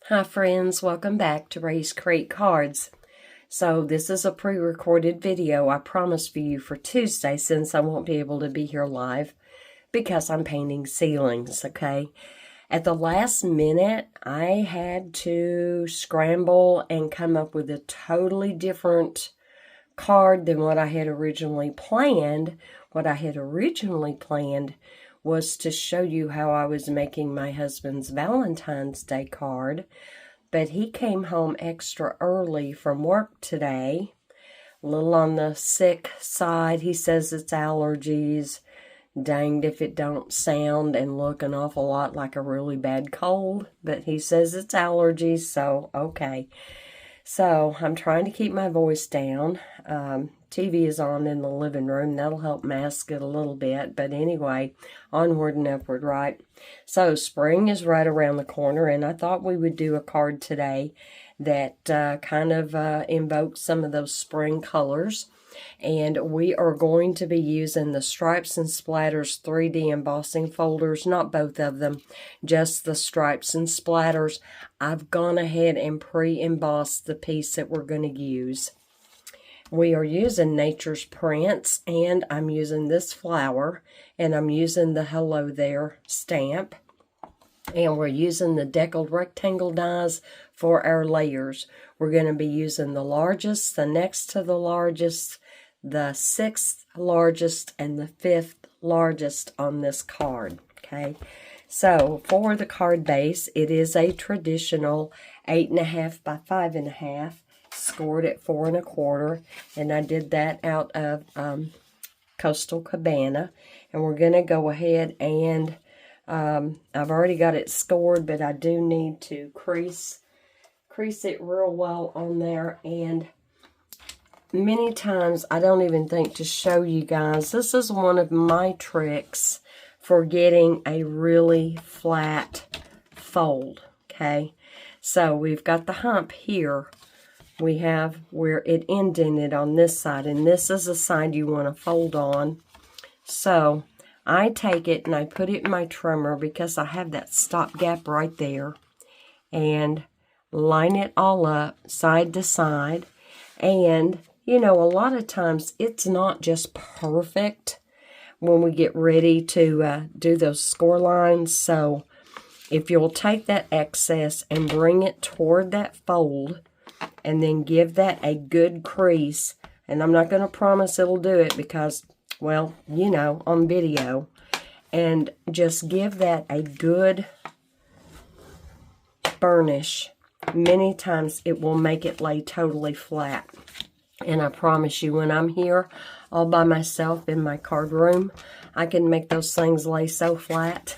Hi friends, welcome back to Ray's Crate Cards. So this is a pre-recorded video I promised for you for Tuesday since I won't be able to be here live because I'm painting ceilings, okay? At the last minute, I had to scramble and come up with a totally different card than what I had originally planned. What I had originally planned was to show you how I was making my husband's Valentine's Day card, but he came home extra early from work today, a little on the sick side. He says it's allergies. Danged if it don't sound and look an awful lot like a really bad cold, but he says it's allergies, so okay. So I'm trying to keep my voice down. TV is on in the living room. That'll help mask it a little bit. But anyway, onward and upward, right? So spring is right around the corner, and I thought we would do a card today that kind of invokes some of those spring colors. And we are going to be using the Stripes and Splatters 3D embossing folders, not both of them, just the Stripes and Splatters. I've gone ahead and pre-embossed the piece that we're going to use. We are using Nature's Prints, and I'm using this flower, and I'm using the Hello There stamp. And we're using the deckled rectangle dies for our layers. We're going to be using the largest, the next to the largest, the 6th largest, and the 5th largest on this card, okay? So, for the card base, it is a traditional 8.5 by 5.5, scored at 4 1/4, and I did that out of Coastal Cabana. And we're going to go ahead and, I've already got it scored, but I do need to crease it real well on there. And many times I don't even think to show you guys. This is one of my tricks for getting a really flat fold, okay? So we've got the hump here. We have where it indented on this side, and this is the side you want to fold on. So I take it and I put it in my trimmer because I have that stop gap right there, and line it all up side to side. And you know, a lot of times it's not just perfect when we get ready to do those score lines. So if you'll take that excess and bring it toward that fold and then give that a good crease, and I'm not going to promise it'll do it because, well, you know, on video, and just give that a good burnish, many times it will make it lay totally flat. And I promise you, when I'm here all by myself in my card room, I can make those things lay so flat.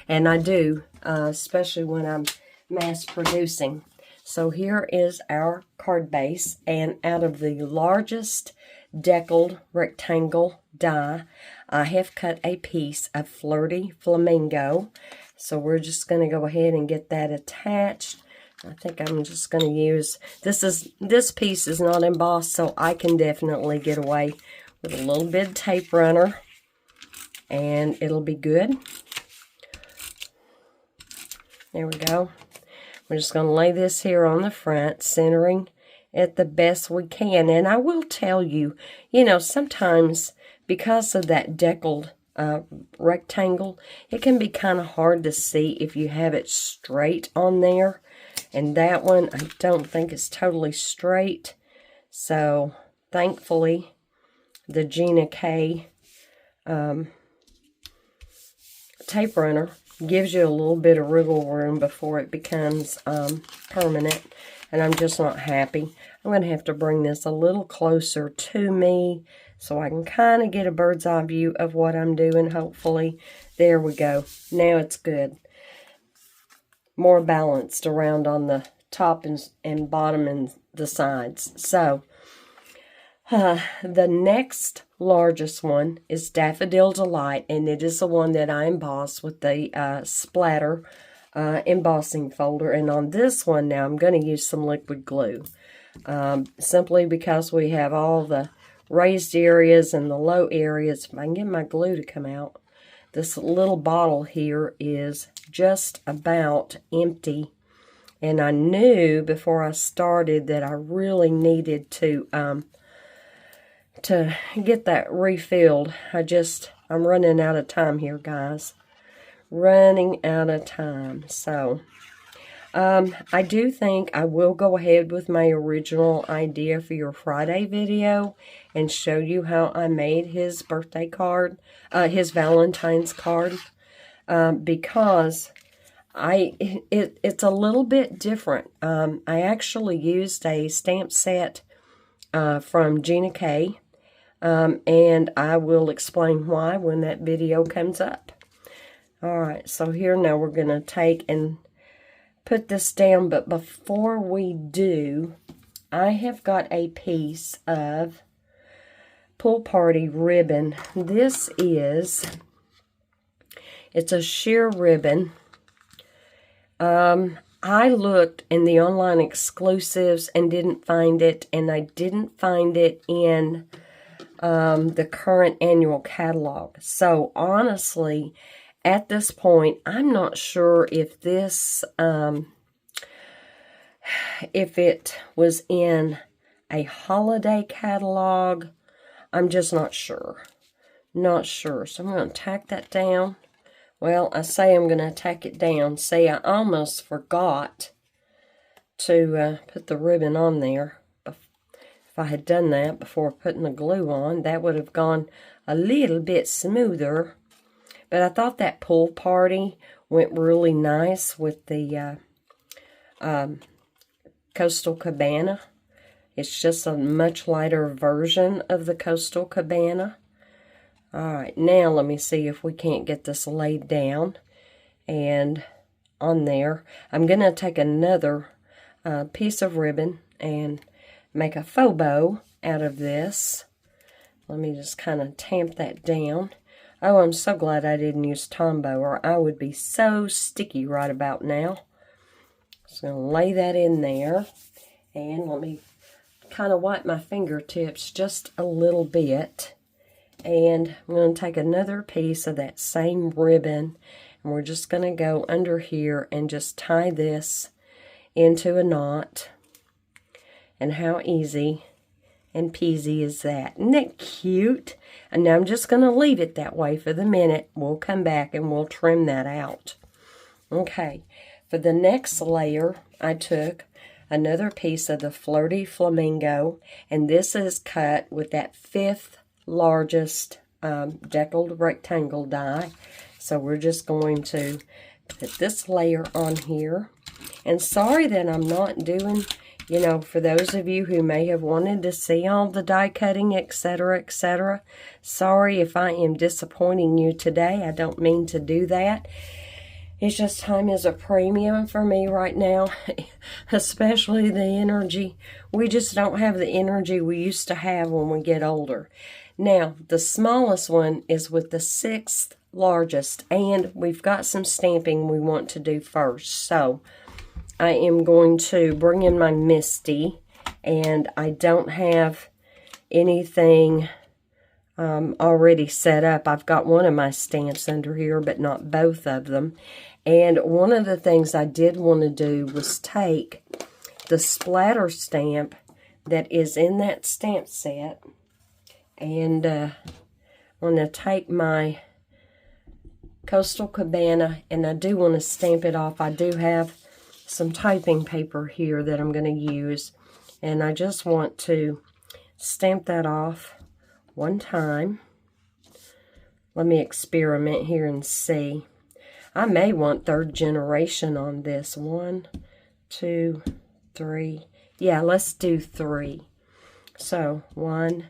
And I do, especially when I'm mass producing. So here is our card base. And out of the largest deckled rectangle die, I have cut a piece of Flirty Flamingo. So we're just going to go ahead and get that attached. I think I'm just going to use, this piece is not embossed, so I can definitely get away with a little bit of tape runner, and it'll be good. There we go. We're just going to lay this here on the front, centering it the best we can. And I will tell you, you know, sometimes because of that deckled rectangle, it can be kind of hard to see if you have it straight on there. And that one, I don't think is totally straight. So, thankfully, the Gina K tape runner gives you a little bit of wriggle room before it becomes permanent. And I'm just not happy. I'm going to have to bring this a little closer to me so I can kind of get a bird's eye view of what I'm doing, hopefully. There we go. Now it's good. More balanced around on the top and bottom and the sides. So, the next largest one is Daffodil Delight, and it is the one that I embossed with the splatter embossing folder. And on this one now, I'm going to use some liquid glue, simply because we have all the raised areas and the low areas. If I can get my glue to come out, this little bottle here is just about empty And I knew before I started that I really needed to get that refilled. I'm running out of time here, guys. Running out of time. So, I do think I will go ahead with my original idea for your Friday video and show you how I made his birthday card, his Valentine's card, because it's a little bit different. I actually used a stamp set from Gina K, and I will explain why when that video comes up. Alright, so here now we're going to take and put this down, but before we do, I have got a piece of Pool Party ribbon. It's a sheer ribbon. I looked in the online exclusives and didn't find it, and I didn't find it in the current annual catalog. So honestly, at this point, I'm not sure if this, if it was in a holiday catalog. I'm just not sure. Not sure. So I'm going to tack that down. Well, I say I'm going to tack it down. See, I almost forgot to put the ribbon on there. If I had done that before putting the glue on, that would have gone a little bit smoother. But I thought that Pool Party went really nice with the Coastal Cabana. It's just a much lighter version of the Coastal Cabana. Alright, now let me see if we can't get this laid down and on there. I'm going to take another piece of ribbon and make a faux bow out of this. Let me just kind of tamp that down. Oh, I'm so glad I didn't use Tombow, or I would be so sticky right about now. Just going to lay that in there. And let me kind of wipe my fingertips just a little bit. And I'm going to take another piece of that same ribbon. And we're just going to go under here and just tie this into a knot. And how easy and peasy is that? Isn't that cute? And now I'm just going to leave it that way for the minute. We'll come back and we'll trim that out. Okay, for the next layer, I took another piece of the Flirty Flamingo, and this is cut with that 5th largest deckled rectangle die. So we're just going to put this layer on here. And sorry that I'm not doing, you know, for those of you who may have wanted to see all the die cutting, etc., etc., sorry if I am disappointing you today. I don't mean to do that. It's just time is a premium for me right now, especially the energy. We just don't have the energy we used to have when we get older. Now, the smallest one is with the 6th largest, and we've got some stamping we want to do first. So, I am going to bring in my Misty, and I don't have anything already set up. I've got one of my stamps under here, but not both of them. And one of the things I did want to do was take the splatter stamp that is in that stamp set, and I'm going to take my Coastal Cabana, and I do want to stamp it off. I do have some typing paper here that I'm going to use, and I just want to stamp that off one time. Let me experiment here and see. I may want 3rd generation on this. 1, 2, 3. Yeah, let's do 3. So 1,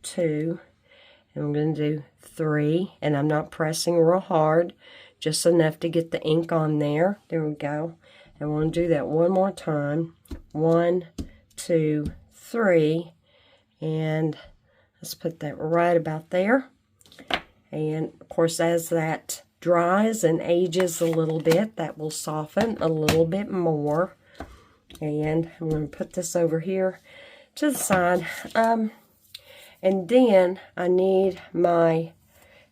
2, and I'm going to do 3, and I'm not pressing real hard, just enough to get the ink on there. There we go. I want to do that one more time. 1, 2, 3, and let's put that right about there. And of course, as that dries and ages a little bit, that will soften a little bit more. And I'm going to put this over here to the side. And then I need my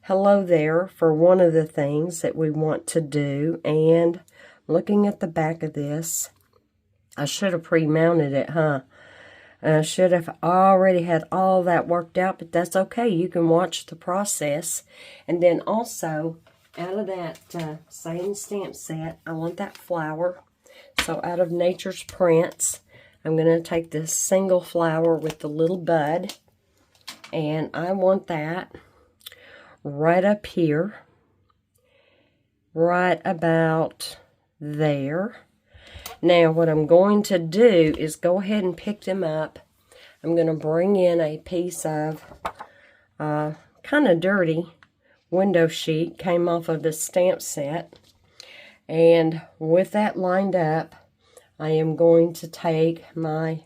hello there for one of the things that we want to do. And looking at the back of this, I should have pre-mounted it, huh? I should have already had all that worked out, but that's okay. You can watch the process. And then also, out of that same stamp set, I want that flower. So out of Nature's Prints, I'm going to take this single flower with the little bud. And I want that right up here. Right about there. Now, what I'm going to do is go ahead and pick them up. I'm going to bring in a piece of kind of dirty window sheet, came off of the stamp set. And with that lined up, I am going to take my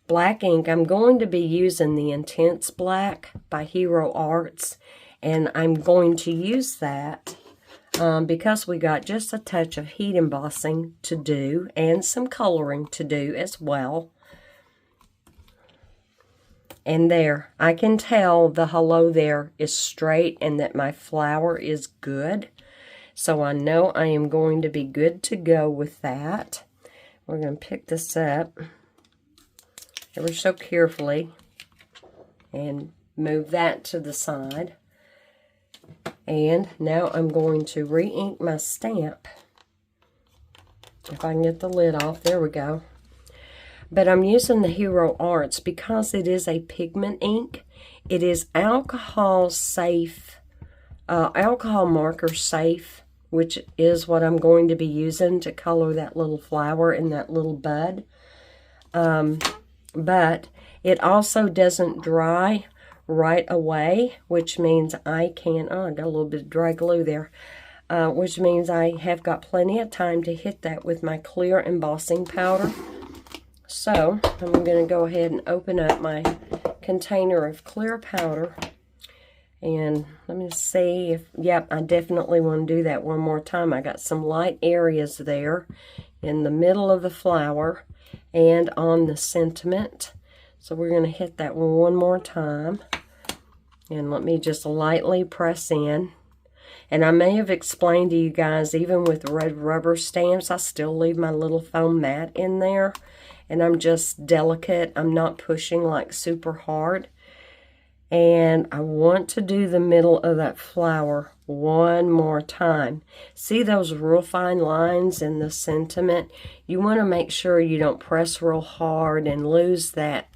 black ink. I'm going to be using the Intense Black by Hero Arts. And I'm going to use that because we got just a touch of heat embossing to do and some coloring to do as well. And there, I can tell the hello there is straight and that my flower is good. So I know I am going to be good to go with that. We're going to pick this up ever so carefully and move that to the side. And now I'm going to re-ink my stamp. If I can get the lid off, there we go. But I'm using the Hero Arts because it is a pigment ink. It is alcohol safe, alcohol marker safe, which is what I'm going to be using to color that little flower and that little bud. But it also doesn't dry right away, which means I can, I got a little bit of dry glue there, which means I have got plenty of time to hit that with my clear embossing powder. So I'm going to go ahead and open up my container of clear powder, and let me see if, yep, I definitely want to do that one more time. I got some light areas there in the middle of the flower and on the sentiment. So we're going to hit that one more time. And let me just lightly press in. And I may have explained to you guys, even with red rubber stamps, I still leave my little foam mat in there. And I'm just delicate. I'm not pushing like super hard. And I want to do the middle of that flower one more time. See those real fine lines in the sentiment? You want to make sure you don't press real hard and lose that,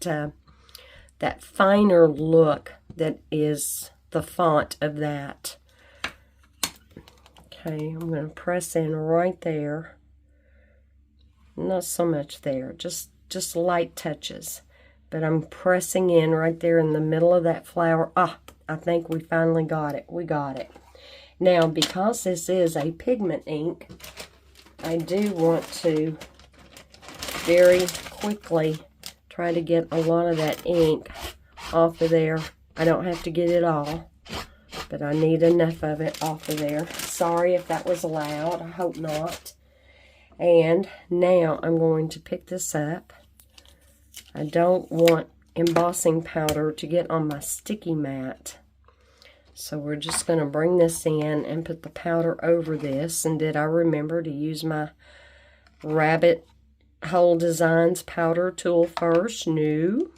that finer look that is the font of that. Okay, I'm going to press in right there. Not so much there, just light touches. But I'm pressing in right there in the middle of that flower. Ah, I think we finally got it. We got it. Now, because this is a pigment ink, I do want to very quickly try to get a lot of that ink off of there. I don't have to get it all, but I need enough of it off of there. Sorry if that was loud. I hope not. And now I'm going to pick this up. I don't want embossing powder to get on my sticky mat. So we're just going to bring this in and put the powder over this. And did I remember to use my Rabbit Hole Designs powder tool first? No.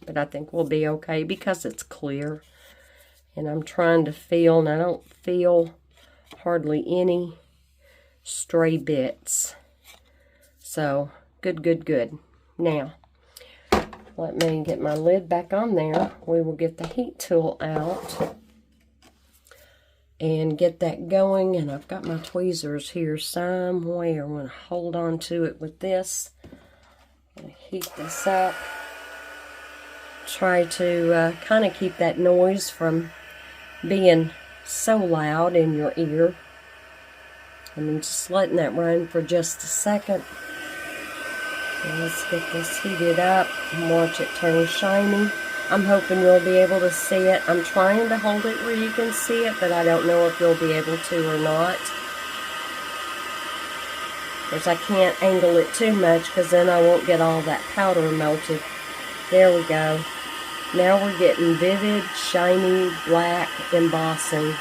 But I think we'll be okay because it's clear. And I'm trying to feel, and I don't feel hardly any stray bits. So, good, good, good. Now, let me get my lid back on there. We will get the heat tool out and get that going. And I've got my tweezers here somewhere. I'm going to hold on to it with this. I'm going to heat this up. Try to kind of keep that noise from being so loud in your ear. I'm just letting that run for just a second. And let's get this heated up and watch it turn shiny. I'm hoping you'll be able to see it. I'm trying to hold it where you can see it, but I don't know if you'll be able to or not. Of course, I can't angle it too much because then I won't get all that powder melted. There we go. Now we're getting vivid, shiny, black embossing.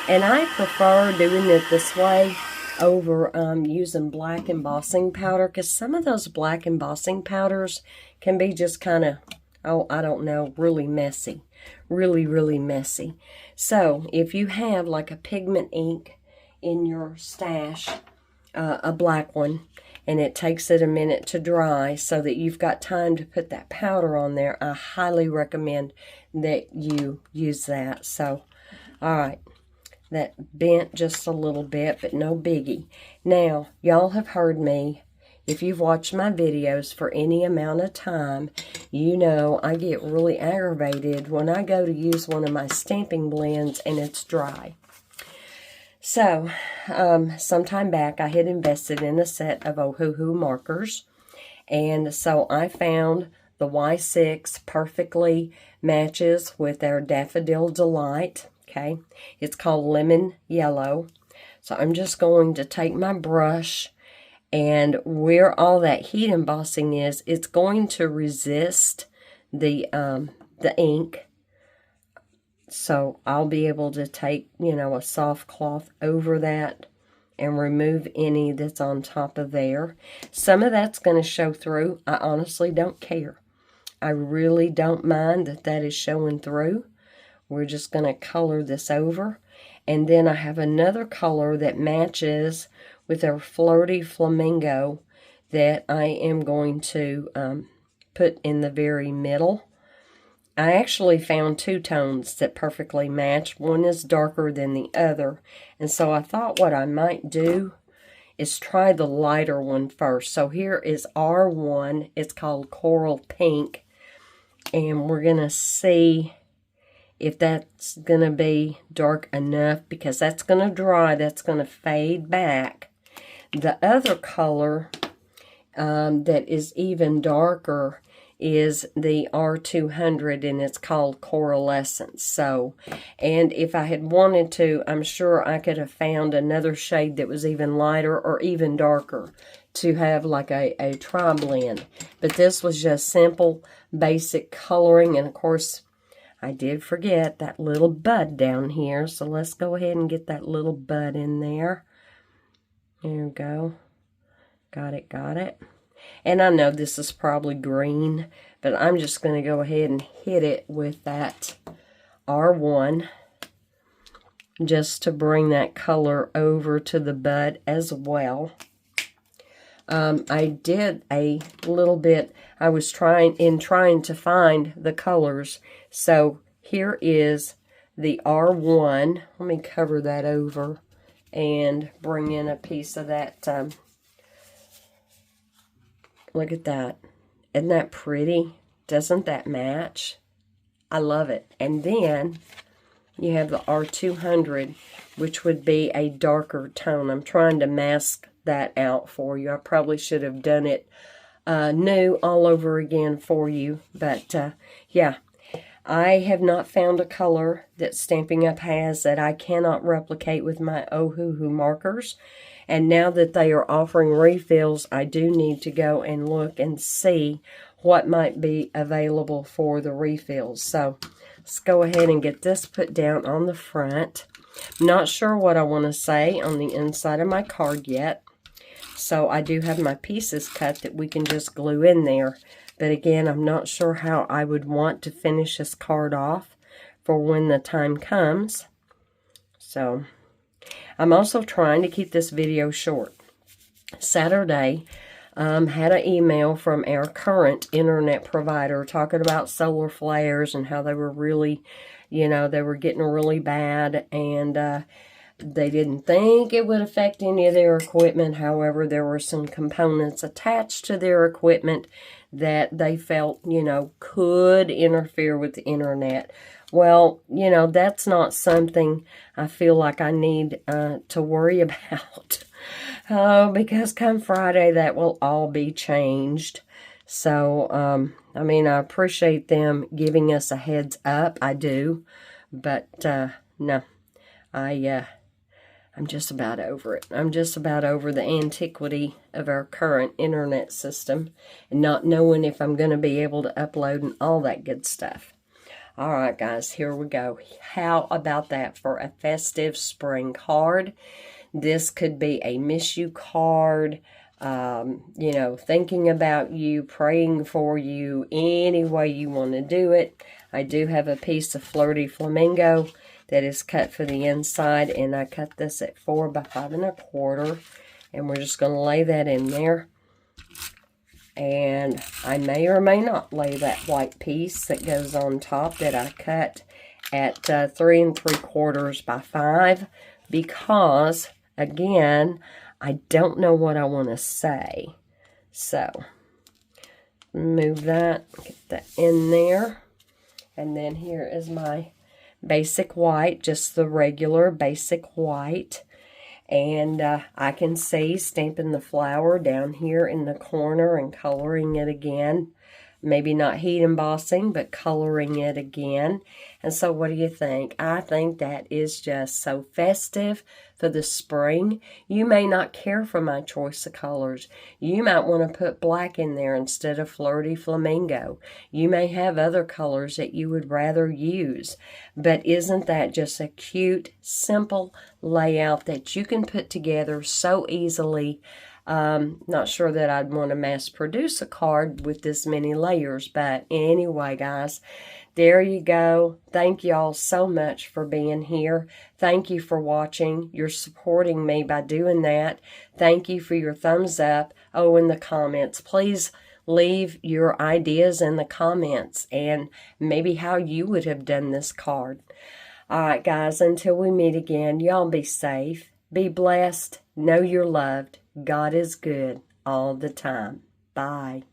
And I prefer doing it this way over using black embossing powder, because some of those black embossing powders can be just kind of, oh, I don't know, really messy. Really, really messy. So if you have like a pigment ink in your stash, a black one, and it takes it a minute to dry so that you've got time to put that powder on there, I highly recommend that you use that. So, all right, that bent just a little bit, but no biggie. Now, y'all have heard me. If you've watched my videos for any amount of time, you know I get really aggravated when I go to use one of my stamping blends and it's dry. So, sometime back, I had invested in a set of Ohuhu markers, and so I found the Y6 perfectly matches with our Daffodil Delight, okay? It's called Lemon Yellow. So I'm just going to take my brush, and where all that heat embossing is, it's going to resist the ink. So I'll be able to take, you know, a soft cloth over that and remove any that's on top of there. Some of that's going to show through. I honestly don't care. I really don't mind that that is showing through. We're just going to color this over. And then I have another color that matches with our Flirty Flamingo that I am going to put in the very middle. I actually found two tones that perfectly match. One is darker than the other. And so I thought what I might do is try the lighter one first. So here is R1. It's called Coral Pink. And we're going to see if that's going to be dark enough, because that's going to dry. That's going to fade back. The other color that is even darker is the R200, and it's called Coralescence. So, and if I had wanted to, I'm sure I could have found another shade that was even lighter or even darker to have like a tri-blend. But this was just simple, basic coloring. And of course, I did forget that little bud down here. So let's go ahead and get that little bud in there. There we go. Got it, got it. And I know this is probably green, but I'm just going to go ahead and hit it with that R1 just to bring that color over to the bud as well. I did a little bit, I was trying to find the colors. So here is the R1. Let me cover that over and bring in a piece of that. Look at that. Isn't that pretty? Doesn't that match? I love it. And then you have the R200, which would be a darker tone. I'm trying to mask that out for you. I probably should have done it new all over again for you. But yeah, I have not found a color that Stampin' Up! Has that I cannot replicate with my Ohuhu markers. And now that they are offering refills, I do need to go and look and see what might be available for the refills. So let's go ahead and get this put down on the front. I'm not sure what I want to say on the inside of my card yet. So I do have my pieces cut that we can just glue in there. But again, I'm not sure how I would want to finish this card off for when the time comes. So I'm also trying to keep this video short. Saturday, had an email from our current internet provider talking about solar flares and how they were really, you know, they were getting really bad, and they didn't think it would affect any of their equipment. However, there were some components attached to their equipment that they felt, you know, could interfere with the internet. Well, you know, that's not something I feel like I need to worry about. Because come Friday, that will all be changed. So, I mean, I appreciate them giving us a heads up. I do. But, no. I'm just about over it. I'm just about over the antiquity of our current internet system and not knowing if I'm going to be able to upload and all that good stuff. All right, guys, here we go. How about that for a festive spring card? This could be a miss you card, you know, thinking about you, praying for you, any way you want to do it. I do have a piece of Flirty Flamingo that is cut for the inside, and I cut this at 4 by 5 1/4, and we're just going to lay that in there. And I may or may not lay that white piece that goes on top that I cut at 3 3/4 by 5, because again, I don't know what I want to say. So move that, get that in there. And then here is my basic white, just the regular basic white. And I can see stamping the flower down here in the corner and coloring it again. Maybe not heat embossing, but coloring it again. And so what do you think? I think that is just so festive for the spring. You may not care for my choice of colors. You might want to put black in there instead of Flirty Flamingo. You may have other colors that you would rather use. But isn't that just a cute, simple layout that you can put together so easily? Not sure that I'd want to mass produce a card with this many layers, but anyway, guys, there you go. Thank y'all so much for being here. Thank you for watching. You're supporting me by doing that. Thank you for your thumbs up. Oh, in the comments, please leave your ideas in the comments and maybe how you would have done this card. All right, guys, until we meet again, y'all be safe, be blessed, know you're loved. God is good all the time. Bye.